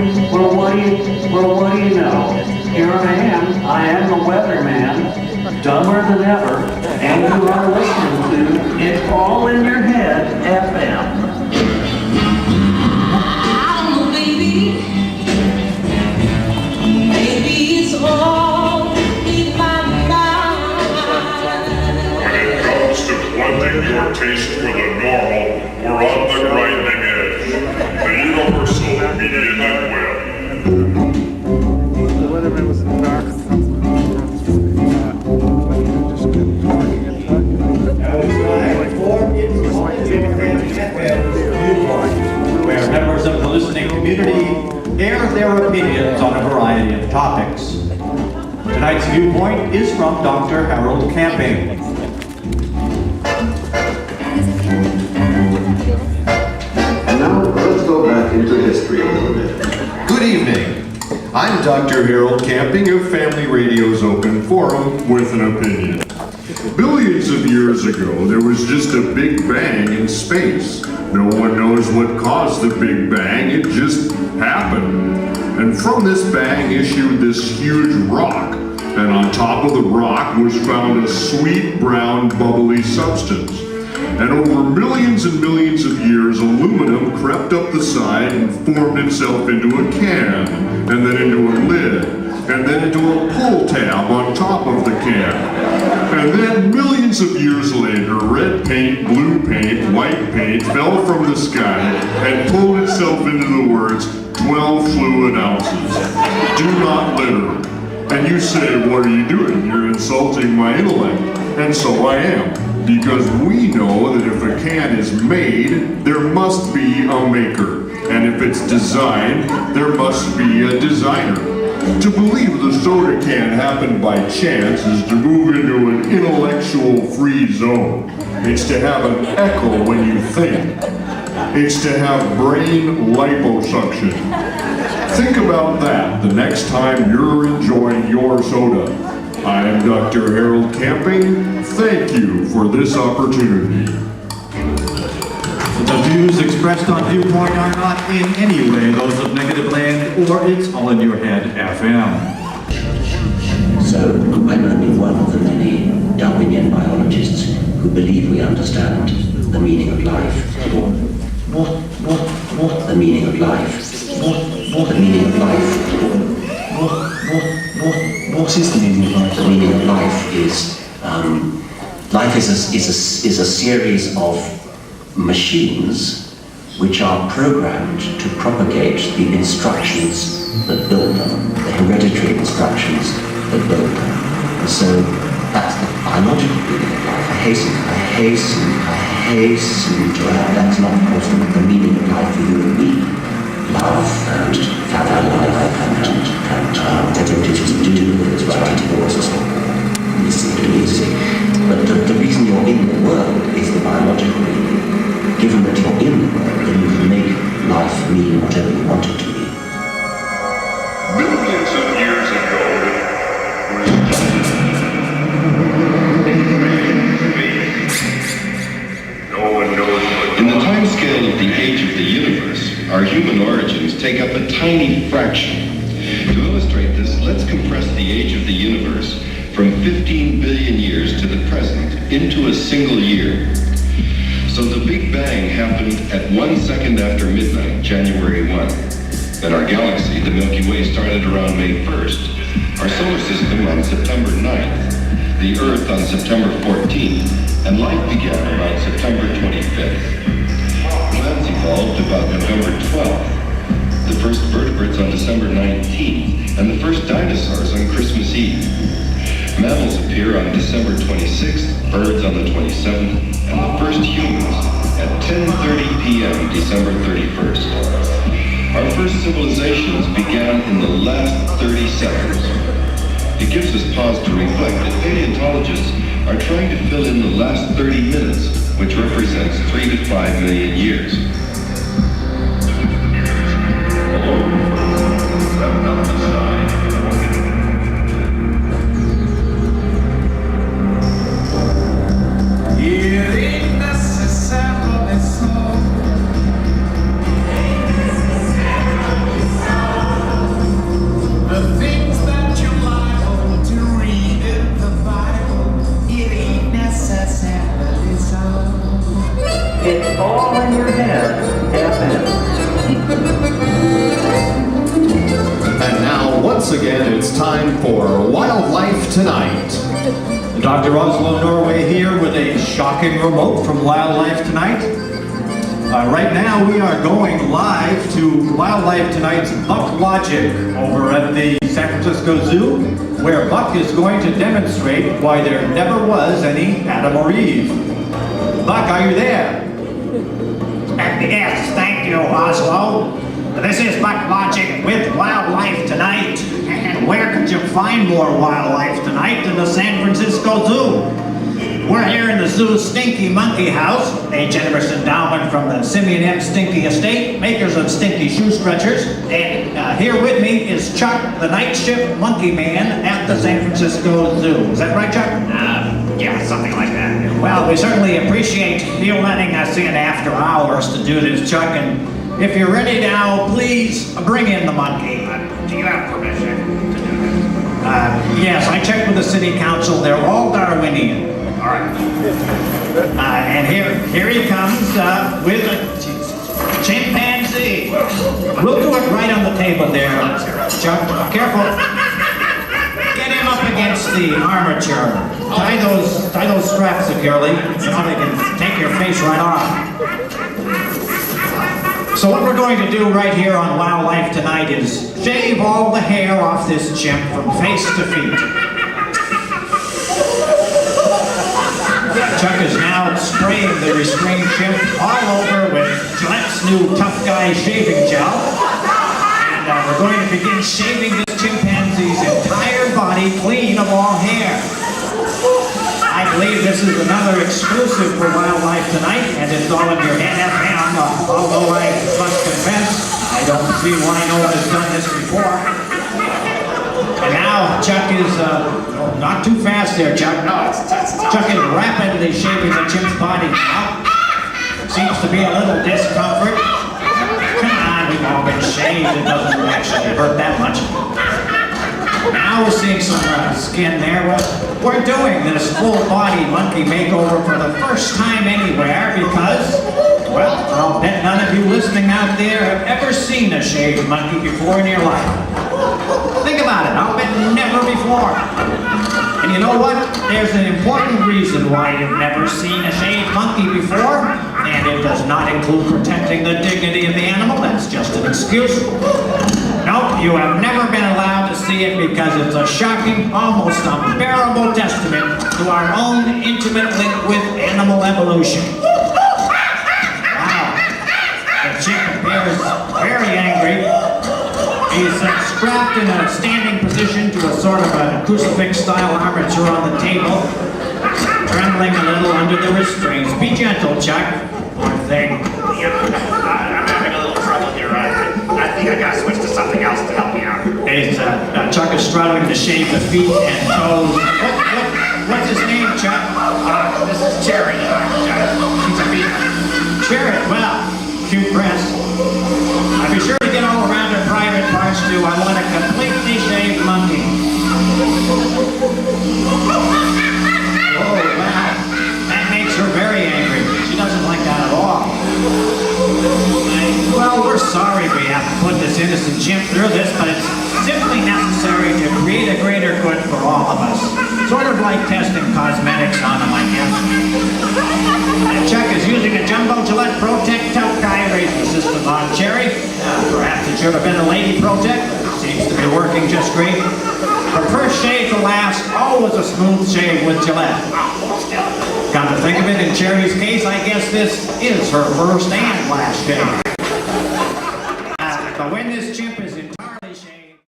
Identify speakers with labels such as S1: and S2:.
S1: what do you know? Here I am the weatherman, dumber than ever, and you are listening to It's All in Your Head FM.
S2: I don't know, baby. Maybe it's all in my mind.
S3: When it comes to blending your taste for the normal, we're on the grinding edge. The universal media network.
S4: The weatherman was in the back. Just kept talking and talking.
S5: Where members of the listening community air their opinions on a variety of topics. Tonight's viewpoint is from Dr. Harold Camping.
S6: And now let's go back into history a little bit.
S7: Good evening. I'm Dr. Harold Camping of Family Radio's Open Forum with an opinion. Billions of years ago, there was just a big bang in space. No one knows what caused the Big Bang, it just happened. And from this bang issued this huge rock, and on top of the rock was found a sweet brown bubbly substance. And over millions and millions of years, aluminum crept up the side and formed itself into a can, and then into a lid, and then into a pull tab on top of the can. And then millions of years later, red paint, blue paint, white paint fell from the sky and pulled itself into the words, 12 fluid ounces. Do not litter. And you say, what are you doing? You're insulting my intellect. And so I am. Because we know that if a can is made, there must be a maker. And if it's designed, there must be a designer. To believe the soda can happened by chance is to move into an intellectual free zone. It's to have an echo when you think. It's to have brain liposuction. Think about that the next time you're enjoying your soda. I am Dr. Harold Camping. Thank you for this opportunity.
S5: The views expressed on Viewpoint are not in any way those of Negativland or It's All in Your Head FM.
S8: So, I'm only one of the many Darwinian biologists who believe we understand the meaning of life. What the meaning of life? What the meaning of life? What is the meaning of life? The meaning of life is life is a series of machines which are programmed to propagate the instructions that build them, the hereditary instructions that build them. And so that's the biological meaning of life. I hasten to add, that's not, of course, the meaning of life for you and me. Love and family life and activities to do with its writing courses. Easy. But the reason you're in the world is the biological meaning. Given that you're in the world, then you can make life mean whatever you want it to be.
S3: Millions of years ago, no one knows what.
S9: In the time scale of the age of the universe, our human origins take up a tiny fraction. To illustrate this, let's compress the age of the universe from 15 billion years to the present into a single year. So the Big Bang happened at 1 second after midnight, January 1. Then our galaxy, the Milky Way, started around May 1st. Our solar system on September 9th. The Earth on September 14th. And life began around September 25th. Plants evolved about November 12th. The first vertebrates on December 19th. And the first dinosaurs on Christmas Eve. Mammals appear on December 26th, birds on the 27th, and the first humans at 10:30 p.m. December 31st. Our first civilizations began in the last 30 seconds. It gives us pause to reflect that paleontologists are trying to fill in the last 30 minutes, which represents 3 to 5 million years.
S5: Tonight. Dr. Oslo Norway here with a shocking remote from Wildlife Tonight. Right now we are going live to Wildlife Tonight's Buck Logic over at the San Francisco Zoo, where Buck is going to demonstrate why there never was any Adam or Eve. Buck, are you there?
S10: Yes, thank you, Oslo. This is Buck Logic with Wildlife Tonight. And where could you find more wildlife tonight than the San Francisco Zoo? We're here in the zoo's Stinky Monkey House, a generous endowment from the Simeon M. Stinky Estate, makers of Stinky Shoe Stretchers. And here with me is Chuck, the night shift monkey man at the San Francisco Zoo. Is that right, Chuck? Yeah, something like that. Well, we certainly appreciate you letting us in after hours to do this, Chuck. And if you're ready now, please bring in the monkey. Do you have permission to do this? Yes, I checked with the city council. They're all Darwinian. All right. And here he comes with a chimpanzee. We'll do it right on the table there, Chuck. Careful. Get him up against the armature. Tie those straps securely. You know, they can take your face right off. So what we're going to do right here on Wildlife Tonight is shave all the hair off this chimp from face to feet. Chuck is now spraying the restrained chimp all over with Gillette's new Tough Guy shaving gel. And we're going to begin shaving this chimpanzee's entire body clean of all hair. I believe this is another exclusive for Wildlife Tonight, and it's all in your head FM, although I must confess, I don't see why no one has done this before. And now Chuck is, not too fast there, Chuck. No, Chuck is rapidly shaving the chimp's body now. Seems to be a little discomfort. Come on, we've all been shaved. It doesn't actually hurt that much. Now we're seeing some skin there. We're doing this full body monkey makeover for the first time anywhere because, well, I'll bet none of you listening out there have ever seen a shaved monkey before in your life. Think about it, I'll bet never before. And you know what? There's an important reason why you've never seen a shaved monkey before, and it does not include protecting the dignity of the animal. That's just an excuse. Nope, you have never been allowed to see it because it's a shocking, almost unbearable testament to our own intimate link with animal evolution. Wow, the chimp appears very angry. He's strapped in a standing position to a sort of a crucifix-style armature on the table, trembling a little under the restraints. Be gentle, Chuck. One thing. I'm having a little trouble here. I think I gotta switch to something else to help me out. Chuck is struggling to shave the feet and toes. What's his name, Chuck? This is Cherry. He's a beat. Cherry, well, cute breast. I'll be sure to get all around her private parts too. I want a completely shaved monkey. Oh, wow. That makes her very angry. She doesn't like that at all. Well, we're sorry we have to put this innocent chimp through this, but it's simply necessary to create a greater good for all of us. Sort of like testing cosmetics on him, I guess. And Chuck is using a Jumbo Gillette Protect Tough Guy razor system on Cherry. Perhaps it should have been a Lady Protect, but it seems to be working just great. Her first shave to last, always a smooth shave with Gillette. Come to think of it, in Cherry's case, I guess this is her first and last shave.